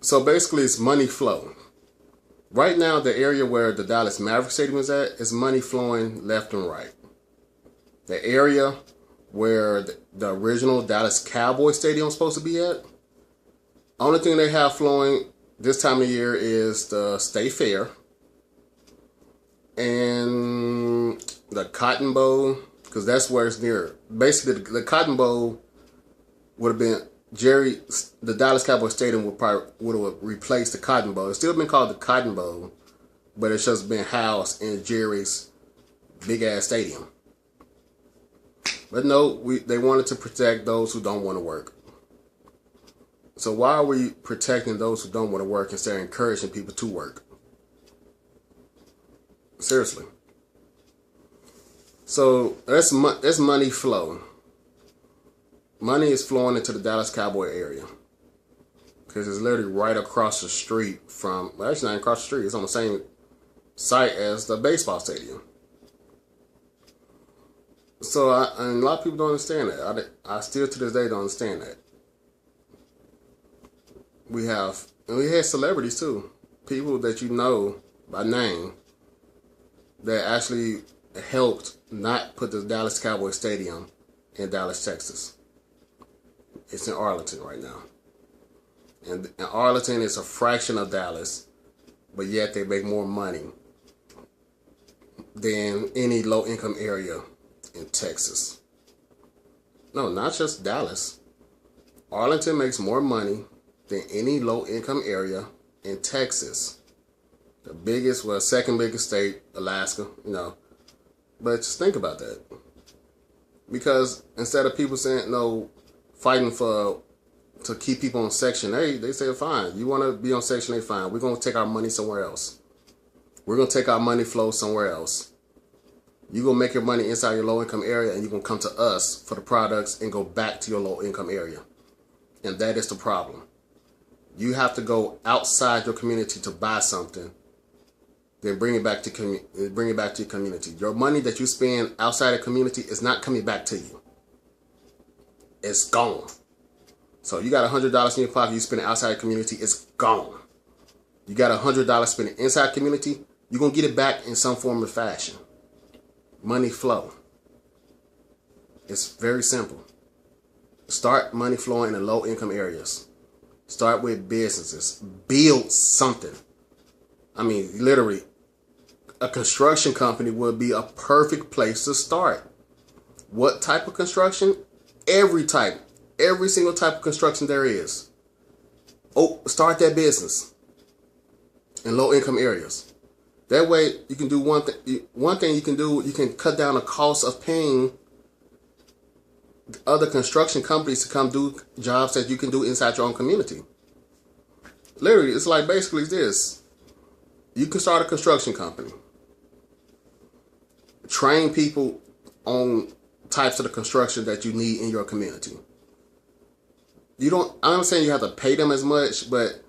So basically, it's money flow. Right now, the area where the Dallas Mavericks Stadium is at is money flowing left and right. The area where the original Dallas Cowboys Stadium is supposed to be at, only thing they have flowing this time of year is the State Fair and the Cotton Bowl, because that's where it's near. Basically, the Cotton Bowl would have been the Dallas Cowboys Stadium would have replaced the Cotton Bowl. It's still been called the Cotton Bowl, but it's just been housed in Jerry's big ass stadium. But no, they wanted to protect those who don't want to work. So why are we protecting those who don't want to work instead of encouraging people to work? Seriously. So that's money flow. Money is flowing into the Dallas Cowboy area because it's literally right across the street from, well, actually not across the street, it's on the same site as the baseball stadium. So and a lot of people don't understand that. I still to this day don't understand that. We had celebrities too, people that you know by name that actually helped not put the Dallas Cowboy Stadium in Dallas, Texas. It's in Arlington right now. And Arlington is a fraction of Dallas, but yet they make more money than any low-income area in Texas. No, not just Dallas. Arlington makes more money than any low-income area in Texas. The biggest, well, second biggest state, Alaska, you know. But just think about that. Because instead of people saying, no, fighting to keep people on Section 8, they say, fine, you want to be on Section 8, fine. We're going to take our money somewhere else. We're going to take our money flow somewhere else. You're going to make your money inside your low-income area, and you're going to come to us for the products and go back to your low-income area. And that is the problem. You have to go outside your community to buy something, then bring it back to your community. Your money that you spend outside the community is not coming back to you. It's gone. So you got $100 in your pocket, you spend it outside the community, it's gone. You got $100 spent inside the community, you're going to get it back in some form or fashion. Money flow. It's very simple. Start money flowing in low income areas. Start with businesses. Build something. I mean, literally, a construction company would be a perfect place to start. What type of construction? Every type. Every single type of construction there is. Oh, start that business in low income areas. That way you can do one thing. One thing you can do, you can cut down the cost of paying other construction companies to come do jobs that you can do inside your own community. Literally, it's like basically this. You can start a construction company. Train people on types of the construction that you need in your community. I'm not saying you have to pay them as much, but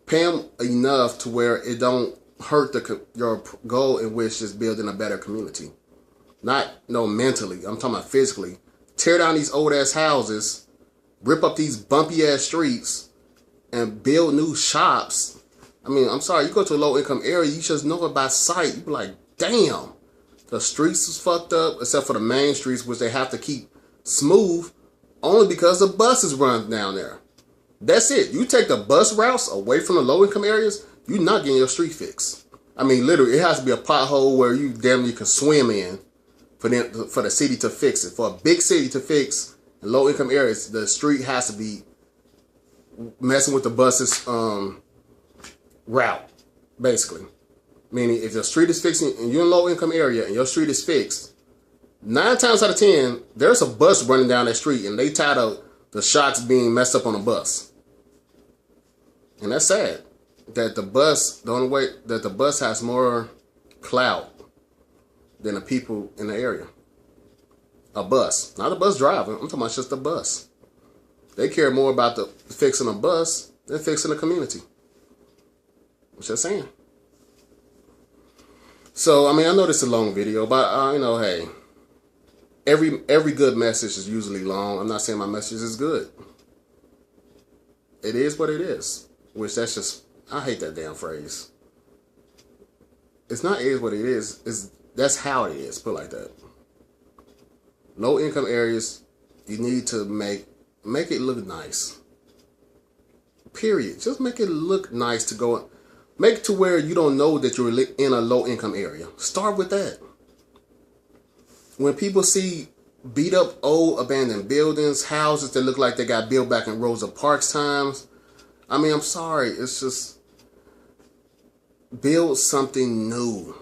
pay them enough to where it don't hurt your goal, in which is building a better community. Not mentally. I'm talking about physically. Tear down these old ass houses, rip up these bumpy ass streets, and build new shops. I mean, I'm sorry, you go to a low income area, you just know it by sight. You be like, damn, the streets is fucked up, except for the main streets, which they have to keep smooth, only because the buses run down there. That's it. You take the bus routes away from the low income areas, you're not getting your street fixed. I mean, literally, it has to be a pothole where you damn near can swim in for the city to fix it. For a big city to fix in low income areas, the street has to be messing with the bus's route, basically. Meaning, if your street is fixing and you're in a low income area and your street is fixed, 9 times out of 10, there's a bus running down that street and they tired of the shots being messed up on a bus. And that's sad. That the only way that the bus has more clout than the people in the area. A bus, not a bus driver. I'm talking about just a bus. They care more about the fixing a bus than fixing a community. What's that saying? So, I mean, I know this is a long video, but hey, every good message is usually long. I'm not saying my message is good. It is what it is. which that's just, I hate that damn phrase. It's not is what it is. That's how it is. Put it like that. Low income areas, you need to make it look nice. Period. Just make it look nice to go. Make it to where you don't know that you're in a low income area. Start with that. When people see beat up old abandoned buildings, houses that look like they got built back in Rosa Parks times, I mean, I'm sorry. It's just build something new.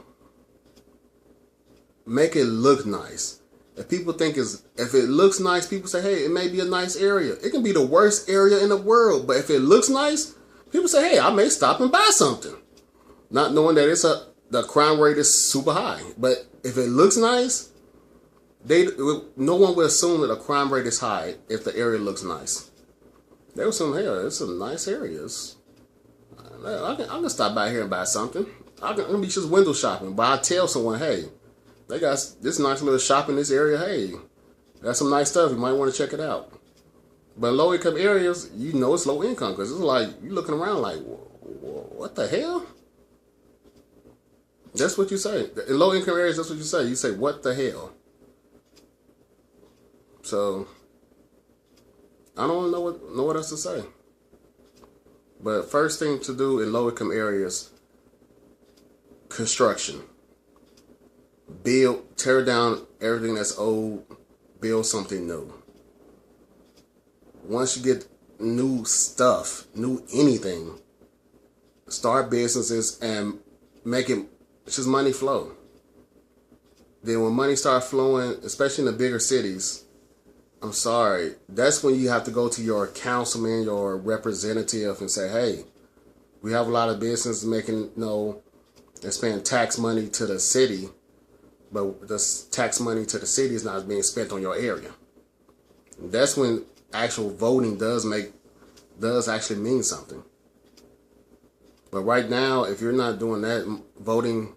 Make it look nice. If people think if it looks nice, people say, hey, it may be a nice area. It can be the worst area in the world, but if it looks nice, people say, hey, I may stop and buy something. Not knowing that the crime rate is super high. But if it looks nice, no one will assume that the crime rate is high if the area looks nice. They will assume, hey, it's a nice area. I can stop by here and buy something. I can be just window shopping. But I tell someone, hey, they got this nice little shop in this area. Hey, got some nice stuff. You might want to check it out. But low income areas, you know it's low income because it's like you're looking around like, what the hell? That's what you say. In low income areas, that's what you say. You say, what the hell? So I don't know what else to say. But first thing to do in low income areas, construction. Tear down everything that's old, build something new. Once you get new stuff, new anything, start businesses and make it just money flow. Then when money starts flowing, especially in the bigger cities, I'm sorry, that's when you have to go to your councilman, your representative and say, hey, we have a lot of business making, it's paying tax money to the city, but the tax money to the city is not being spent on your area. That's when actual voting does actually mean something. But right now, if you're not doing that, voting,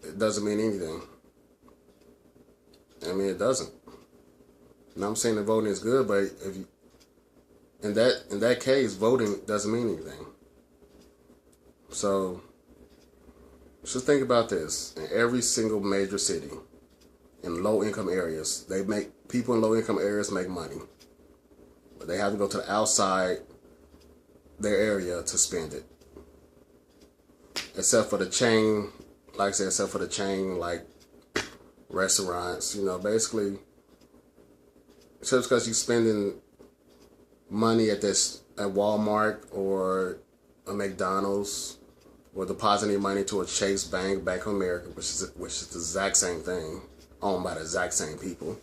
it doesn't mean anything. I mean, it doesn't. And I'm saying that voting is good, but if you, in that case, voting doesn't mean anything. So just think about this. In every single major city, in low income areas, people in low income areas make money. But they have to go to the outside their area to spend it. Except for the chain, like I said, like restaurants, basically, just because you're spending money at Walmart or a McDonald's, or depositing money to a Chase Bank, Bank of America, which is the exact same thing, owned by the exact same people,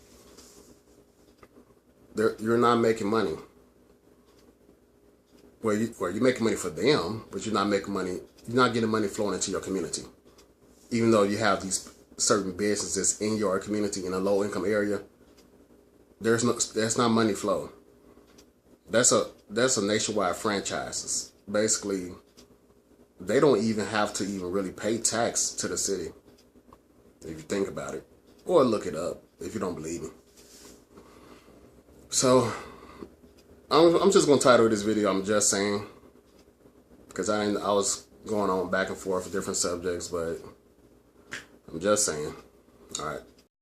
you're not making money. Well, you're making money for them, but you're not making money. You're not getting money flowing into your community, even though you have these certain businesses in your community in a low income area. That's not money flow. That's a nationwide franchises. Basically, they don't even have to even really pay tax to the city, if you think about it, or look it up if you don't believe me. So I'm just gonna title this video "I'm Just Saying," because I was going on back and forth with different subjects, but I'm just saying. All right.